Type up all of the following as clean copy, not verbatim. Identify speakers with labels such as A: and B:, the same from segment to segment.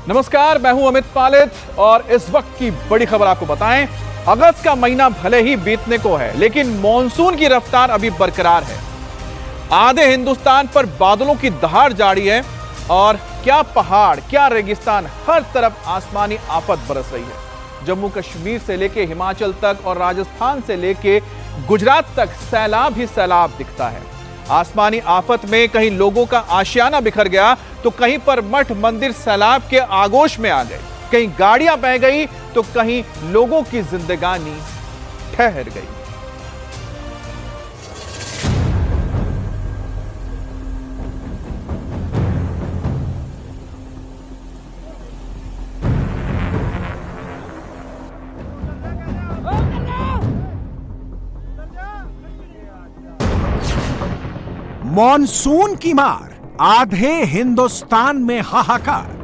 A: नमस्कार, मैं हूं अमित पालित और इस वक्त की बड़ी खबर आपको बताएं। अगस्त का महीना भले ही बीतने को है, लेकिन मॉनसून की रफ्तार अभी बरकरार है। आधे हिंदुस्तान पर बादलों की दहाड़ जारी है और क्या पहाड़, क्या रेगिस्तान, हर तरफ आसमानी आफत बरस रही है। जम्मू कश्मीर से लेके हिमाचल तक और राजस्थान से लेके गुजरात तक सैलाब ही सैलाब दिखता है। आसमानी आफत में कहीं लोगों का आशियाना बिखर गया तो कहीं पर मठ मंदिर सैलाब के आगोश में आ गए, कहीं गाड़ियां बह गई तो कहीं लोगों की जिंदगानी ठहर गई।
B: मॉनसून की मार, आधे हिंदुस्तान में हाहाकार।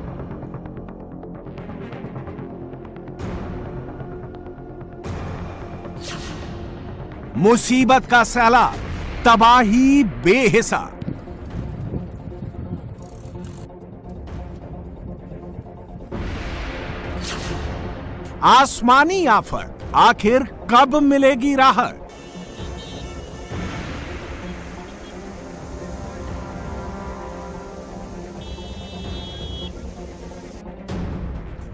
B: मुसीबत का सैलाब, तबाही बेहिसाब। आसमानी आफत, आखिर कब मिलेगी राहत?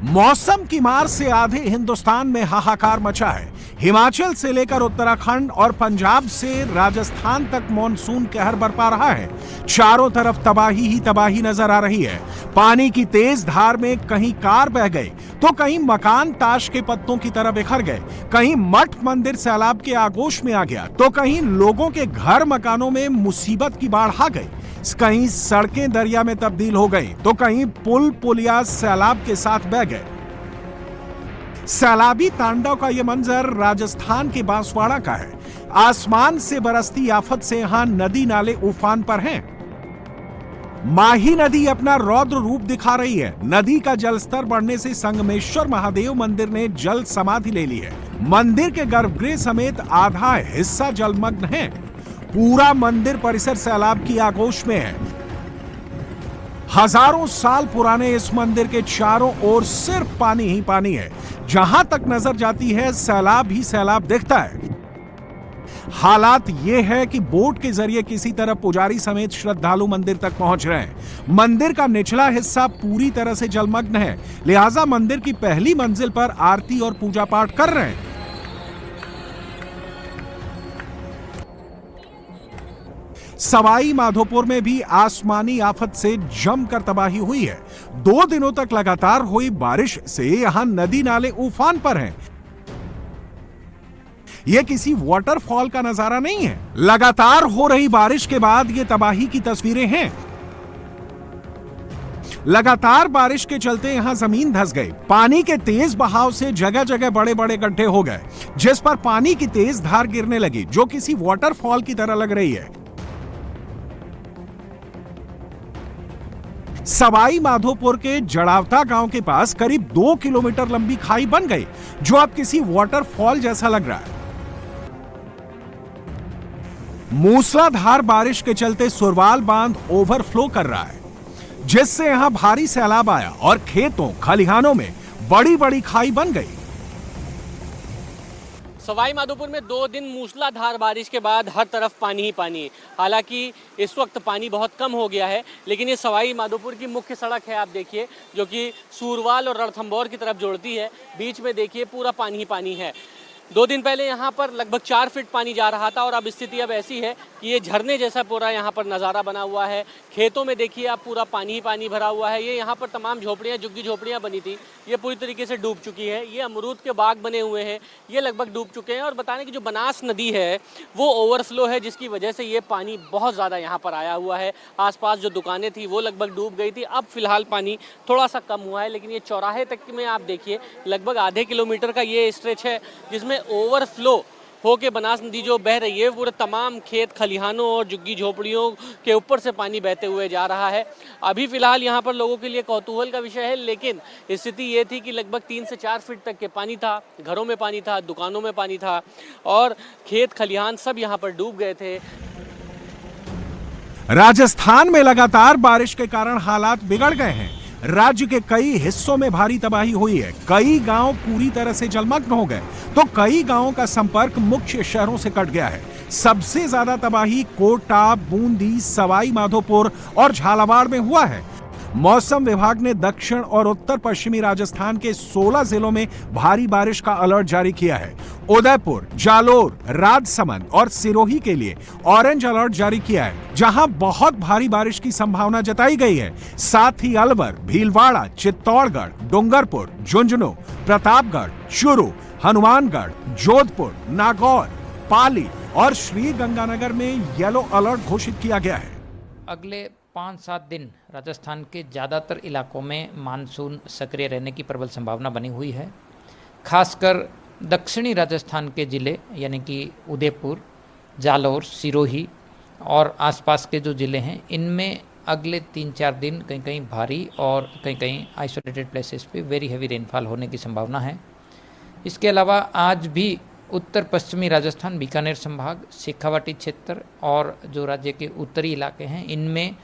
B: मौसम की मार से आधे हिंदुस्तान में हाहाकार मचा है। हिमाचल से लेकर उत्तराखंड और पंजाब से राजस्थान तक मॉनसून कहर बरपा रहा है। चारों तरफ तबाही ही तबाही नजर आ रही है। पानी की तेज धार में कहीं कार बह गए तो कहीं मकान ताश के पत्तों की तरह बिखर गए, कहीं मठ मंदिर सैलाब के आगोश में आ गया तो कहीं लोगों के घर मकानों में मुसीबत की बाढ़ आ गई। कहीं सड़कें दरिया में तब्दील हो गई तो कहीं पुल पुलिया सैलाब के साथ बह गए। सैलाबी तांडव का यह मंजर राजस्थान के बांसवाड़ा का है। आसमान से बरसती आफत से यहां नदी नाले उफान पर हैं। माही नदी अपना रौद्र रूप दिखा रही है। नदी का जलस्तर बढ़ने से संगमेश्वर महादेव मंदिर ने जल समाधि ले ली है। मंदिर के गर्भगृह समेत आधा हिस्सा जलमग्न है। पूरा मंदिर परिसर सैलाब की आगोश में है। हजारों साल पुराने इस मंदिर के चारों ओर सिर्फ पानी ही पानी है। जहां तक नजर जाती है सैलाब ही सैलाब दिखता है। हालात ये है कि बोट के जरिए किसी तरह पुजारी समेत श्रद्धालु मंदिर तक पहुंच रहे हैं। मंदिर का निचला हिस्सा पूरी तरह से जलमग्न है, लिहाजा मंदिर की पहली मंजिल पर आरती और पूजा पाठ कर रहे हैं। सवाई माधोपुर में भी आसमानी आफत से जमकर तबाही हुई है। 2 दिनों तक लगातार हुई बारिश से यहां नदी नाले उफान पर हैं। यह किसी वाटरफॉल का नजारा नहीं है। लगातार हो रही बारिश के बाद ये तबाही की तस्वीरें हैं। लगातार बारिश के चलते यहां जमीन धंस गई। पानी के तेज बहाव से जगह जगह बड़े बड़े गड्ढे हो गए, जिस पर पानी की तेज धार गिरने लगी, जो किसी वाटरफॉल की तरह लग रही है। सवाई माधोपुर के जड़ावता गांव के पास करीब 2 किलोमीटर लंबी खाई बन गई, जो अब किसी वाटरफॉल जैसा लग रहा है। मूसलाधार बारिश के चलते सुरवाल बांध ओवरफ्लो कर रहा है, जिससे यहां भारी सैलाब आया और खेतों खलिहानों में बड़ी बड़ी खाई बन गई।
C: सवाई माधोपुर में 2 दिन मूसलाधार बारिश के बाद हर तरफ पानी ही पानी है। हालांकि इस वक्त पानी बहुत कम हो गया है, लेकिन ये सवाई माधोपुर की मुख्य सड़क है, आप देखिए, जो कि सूरवाल और रणथंभौर की तरफ जोड़ती है। बीच में देखिए पूरा पानी ही पानी है। 2 दिन पहले यहाँ पर लगभग 4 फीट पानी जा रहा था और अब स्थिति अब ऐसी है कि ये झरने जैसा पूरा यहाँ पर नज़ारा बना हुआ है। खेतों में देखिए आप पूरा पानी ही पानी भरा हुआ है। ये यहाँ पर तमाम झोपड़ियाँ, झुग्गी झोपड़ियाँ बनी थी, ये पूरी तरीके से डूब चुकी है। ये अमरूद के बाग बने हुए हैं, ये लगभग डूब चुके हैं। और बताने की जो बनास नदी है वो ओवरफ्लो है, जिसकी वजह से ये पानी बहुत ज़्यादा यहाँ पर आया हुआ है। आसपास जो दुकानें थी वो लगभग डूब गई थी। अब फिलहाल पानी थोड़ा सा कम हुआ है, लेकिन ये चौराहे तक में आप देखिए लगभग आधे किलोमीटर का ये स्ट्रेच है, जिसमें ओवरफ्लो होके बनास नदी जो बह रही है पूरे तमाम खेत खलिहानों और झुग्गी झोपड़ियों के ऊपर से पानी बहते हुए जा रहा है। अभी फिलहाल यहाँ पर लोगों के लिए कौतूहल का विषय है, लेकिन स्थिति ये थी कि लगभग 3 से 4 फीट तक के पानी था, घरों में पानी था, दुकानों में पानी था और खेत खलिहान सब यहाँ पर डूब गए थे।
B: राजस्थान में लगातार बारिश के कारण हालात बिगड़ गए हैं। राज्य के कई हिस्सों में भारी तबाही हुई है। कई गांव पूरी तरह से जलमग्न हो गए, तो कई गांवों का संपर्क मुख्य शहरों से कट गया है। सबसे ज्यादा तबाही कोटा, बूंदी, सवाई माधोपुर और झालावाड़ में हुआ है। मौसम विभाग ने दक्षिण और उत्तर पश्चिमी राजस्थान के 16 जिलों में भारी बारिश का अलर्ट जारी किया है। उदयपुर, जालोर, राजसमंद और सिरोही के लिए ऑरेंज अलर्ट जारी किया है, जहां बहुत भारी बारिश की संभावना जताई गई है। साथ ही अलवर, भीलवाड़ा, चित्तौड़गढ़, डूंगरपुर, झुंझुनू, प्रतापगढ़, चूरू, हनुमानगढ़, जोधपुर, नागौर, पाली और श्री गंगानगर में येलो अलर्ट घोषित किया गया है।
D: अगले 5-7 दिन राजस्थान के ज़्यादातर इलाकों में मानसून सक्रिय रहने की प्रबल संभावना बनी हुई है। खासकर दक्षिणी राजस्थान के ज़िले यानी कि उदयपुर, जालोर, सिरोही और आसपास के जो ज़िले हैं, इनमें अगले 3-4 दिन कहीं कहीं भारी और कहीं कहीं आइसोलेटेड प्लेसेस पे वेरी हैवी रेनफॉल होने की संभावना है। इसके अलावा आज भी उत्तर पश्चिमी राजस्थान, बीकानेर संभाग, शेखावाटी क्षेत्र और जो राज्य के उत्तरी इलाके हैं, इनमें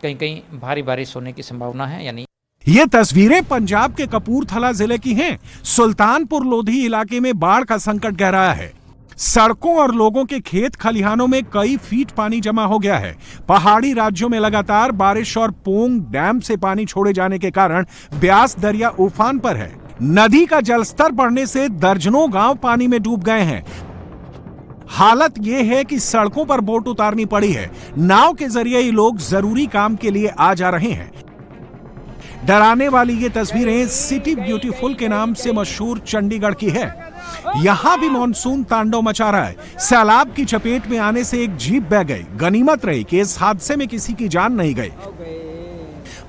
D: कहीं कहीं भारी बारिश होने की संभावना है। यानी
B: ये तस्वीरें पंजाब के कपूरथला जिले की हैं। सुल्तानपुर लोधी इलाके में बाढ़ का संकट गहराया है। सड़कों और लोगों के खेत खलिहानों में कई फीट पानी जमा हो गया है। पहाड़ी राज्यों में लगातार बारिश और पोंग डैम से पानी छोड़े जाने के कारण ब्यास दरिया उफान पर है। नदी का जलस्तर बढ़ने से दर्जनों गांव पानी में डूब गए हैं। हालत यह है कि सड़कों पर बोट उतारनी पड़ी है। नाव के जरिए ही लोग जरूरी काम के लिए आ जा रहे हैं। डराने वाली ये तस्वीरें सिटी ब्यूटीफुल के नाम से मशहूर चंडीगढ़ की है। यहां भी मॉनसून तांडव मचा रहा है। सैलाब की चपेट में आने से एक जीप बह गई। गनीमत रही कि इस हादसे में किसी की जान नहीं गई।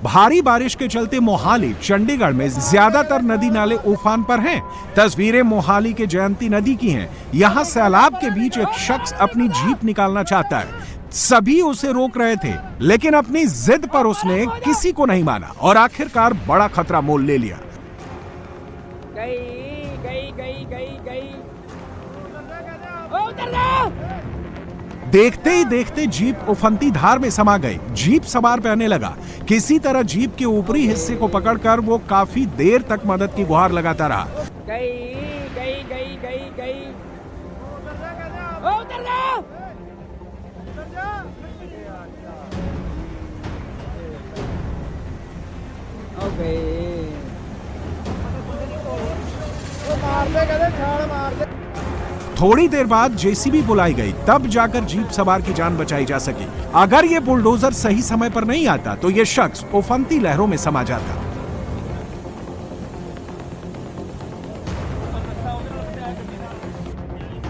B: भारी बारिश के चलते मोहाली, चंडीगढ़ में ज्यादातर नदी नाले उफान पर हैं। तस्वीरें मोहाली के जयंती नदी की हैं। यहां सैलाब के बीच एक शख्स अपनी जीप निकालना चाहता है। सभी उसे रोक रहे थे, लेकिन अपनी जिद पर उसने किसी को नहीं माना और आखिरकार बड़ा खतरा मोल ले लिया। देखते ही देखते जीप उफनती धार में समा गई। जीप सवार बहने लगा। किसी तरह जीप के ऊपरी हिस्से को पकड़कर वो काफी देर तक मदद की गुहार लगाता रहा। थोड़ी देर बाद जेसीबी बुलाई गई, तब जाकर जीप सवार की जान बचाई जा सकी। अगर ये बुलडोजर सही समय पर नहीं आता तो ये शख्स उफनती लहरों में समा जाता।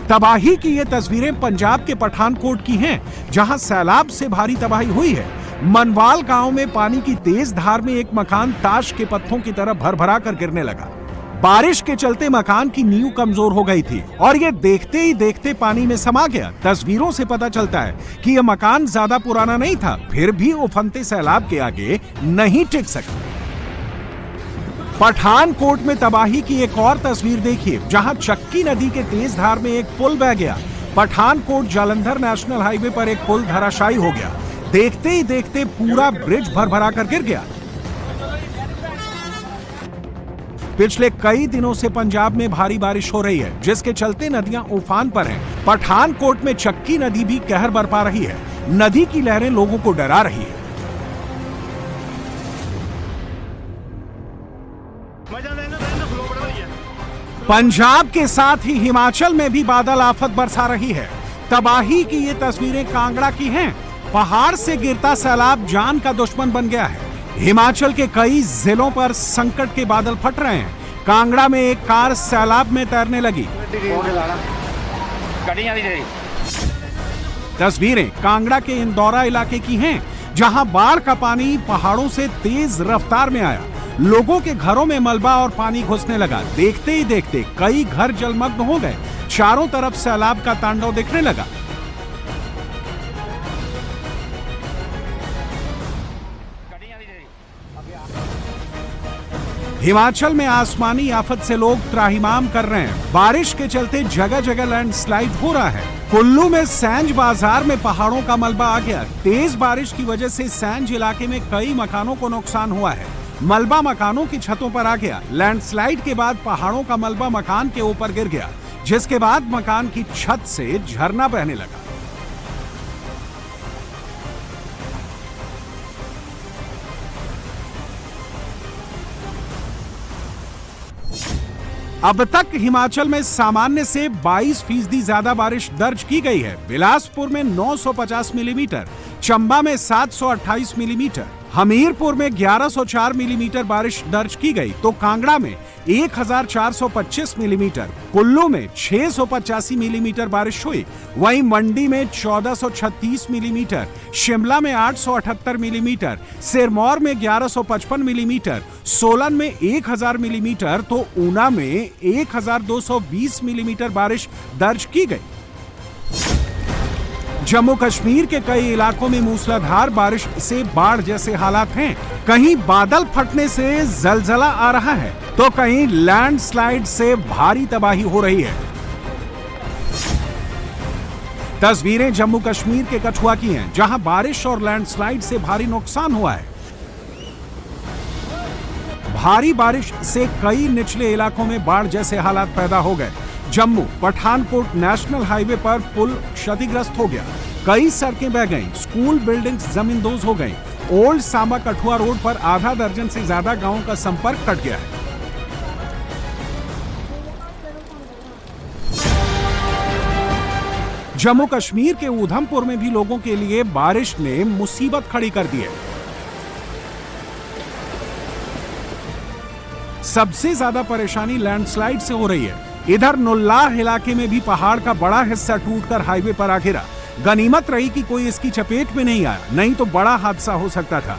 B: तबाही की ये तस्वीरें पंजाब के पठानकोट की हैं, जहां सैलाब से भारी तबाही हुई है। मनवाल गांव में पानी की तेज धार में एक मकान ताश के पत्थों की तरह भरभरा कर गिरने लगा। बारिश के चलते मकान की नींव कमजोर हो गई थी और ये देखते ही देखते पानी में समा गया। तस्वीरों से पता चलता है कि यह मकान ज्यादा पुराना नहीं था, फिर भी उफनते सैलाब के आगे नहीं टिक सका। पठानकोट में तबाही की एक और तस्वीर देखिए, जहां चक्की नदी के तेज धार में एक पुल बह गया। पठानकोट जालंधर नेशनल हाईवे पर एक पुल धराशायी हो गया। देखते ही देखते पूरा ब्रिज भरभरा कर गिर गया। पिछले कई दिनों से पंजाब में भारी बारिश हो रही है, जिसके चलते नदियां उफान पर हैं। पठानकोट में चक्की नदी भी कहर बरपा रही है। नदी की लहरें लोगों को डरा रही है। पंजाब के साथ ही हिमाचल में भी बादल आफत बरसा रही है। तबाही की ये तस्वीरें कांगड़ा की हैं। पहाड़ से गिरता सैलाब जान का दुश्मन बन गया है। हिमाचल के कई जिलों पर संकट के बादल फट रहे हैं। कांगड़ा में एक कार सैलाब में तैरने लगी। तस्वीरें कांगड़ा के इंदौरा इलाके की हैं, जहां बाढ़ का पानी पहाड़ों से तेज रफ्तार में आया। लोगों के घरों में मलबा और पानी घुसने लगा। देखते ही देखते कई घर जलमग्न हो गए। चारों तरफ सैलाब का तांडव दिखने लगा। हिमाचल में आसमानी आफत से लोग त्राहिमाम कर रहे हैं। बारिश के चलते जगह जगह लैंडस्लाइड हो रहा है। कुल्लू में सैंज बाजार में पहाड़ों का मलबा आ गया। तेज बारिश की वजह से सैंज इलाके में कई मकानों को नुकसान हुआ है। मलबा मकानों की छतों पर आ गया। लैंडस्लाइड के बाद पहाड़ों का मलबा मकान के ऊपर गिर गया, जिसके बाद मकान की छत से झरना बहने लगा। अब तक हिमाचल में सामान्य से 22% ज्यादा बारिश दर्ज की गई है। बिलासपुर में 950 मिलीमीटर, चंबा में 728 मिलीमीटर, हमीरपुर में 1104 मिलीमीटर बारिश दर्ज की गई, तो कांगड़ा में 1425 मिलीमीटर, कुल्लू में 685 मिलीमीटर बारिश हुई। वहीं मंडी में 1436 मिलीमीटर, शिमला में 878 मिलीमीटर, सिरमौर में 1155 मिलीमीटर, सोलन में 1000 मिलीमीटर, तो ऊना में 1220 मिलीमीटर बारिश दर्ज की गई। जम्मू कश्मीर के कई इलाकों में मूसलाधार बारिश से बाढ़ जैसे हालात हैं। कहीं बादल फटने से जलजला आ रहा है, तो कहीं लैंडस्लाइड से भारी तबाही हो रही है। तस्वीरें जम्मू कश्मीर के कठुआ की हैं, जहां बारिश और लैंडस्लाइड से भारी नुकसान हुआ है। भारी बारिश से कई निचले इलाकों में बाढ़ जैसे हालात पैदा हो गए। जम्मू पठानकोट नेशनल हाईवे पर पुल क्षतिग्रस्त हो गया, कई सड़कें बह गईं, स्कूल बिल्डिंग्स जमींदोज हो गईं। ओल्ड सांबा कठुआ रोड पर आधा दर्जन से ज्यादा गांवों का संपर्क कट गया है। जम्मू कश्मीर के उधमपुर में भी लोगों के लिए बारिश ने मुसीबत खड़ी कर दी है। सबसे ज्यादा परेशानी लैंडस्लाइड से हो रही है। इधर नुल्लाह इलाके में भी पहाड़ का बड़ा हिस्सा टूटकर हाईवे पर आ गिरा। गनीमत रही कि कोई इसकी चपेट में नहीं आया, नहीं तो बड़ा हादसा हो सकता था।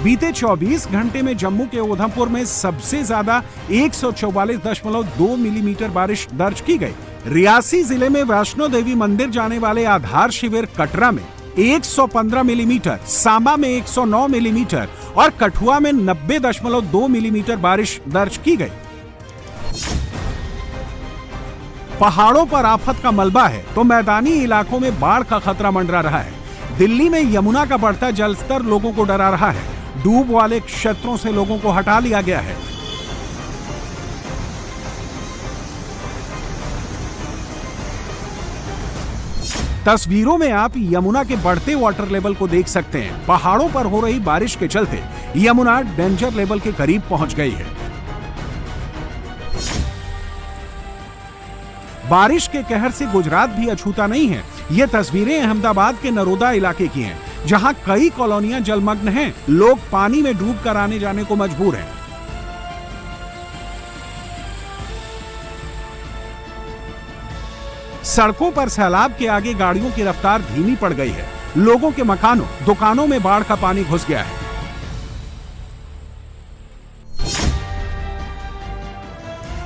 B: बीते 24 घंटे में जम्मू के उधमपुर में सबसे ज्यादा 144.2 मिलीमीटर बारिश दर्ज की गई। रियासी जिले में वैष्णो देवी मंदिर जाने वाले आधार शिविर कटरा में 115 मिलीमीटर, सांबा में 109 मिलीमीटर और कठुआ में 90.2 मिलीमीटर बारिश दर्ज की गई। पहाड़ों पर आफत का मलबा है, तो मैदानी इलाकों में बाढ़ का खतरा मंडरा रहा है। दिल्ली में यमुना का बढ़ता जलस्तर लोगों को डरा रहा है। डूब वाले क्षेत्रों से लोगों को हटा लिया गया है। तस्वीरों में आप यमुना के बढ़ते वाटर लेवल को देख सकते हैं। पहाड़ों पर हो रही बारिश के चलते यमुना डेंजर लेवल के करीब पहुंच गई है। बारिश के कहर से गुजरात भी अछूता नहीं है। ये तस्वीरें अहमदाबाद के नरोदा इलाके की हैं, जहां कई कॉलोनियां जलमग्न हैं। लोग पानी में डूब कर आने जाने को मजबूर हैं। सड़कों पर सैलाब के आगे गाड़ियों की रफ्तार धीमी पड़ गई है। लोगों के मकानों, दुकानों में बाढ़ का पानी घुस गया है।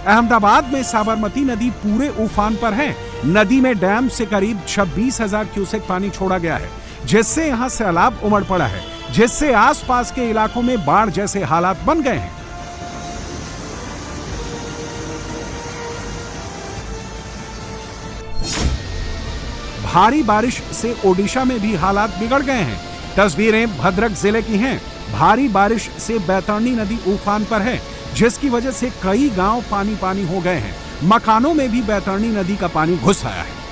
B: अहमदाबाद में साबरमती नदी पूरे उफान पर है। नदी में डैम से करीब 26,000 क्यूसेक पानी छोड़ा गया है, जिससे यहां सैलाब उमड़ पड़ा है, जिससे आसपास के इलाकों में बाढ़ जैसे हालात बन गए हैं। भारी बारिश से ओडिशा में भी हालात बिगड़ गए हैं। तस्वीरें भद्रक जिले की हैं। भारी बारिश से बैतरणी नदी उफान पर है, जिसकी वजह से कई गांव पानी पानी हो गए हैं। मकानों में भी बैतरणी नदी का पानी घुस आया है।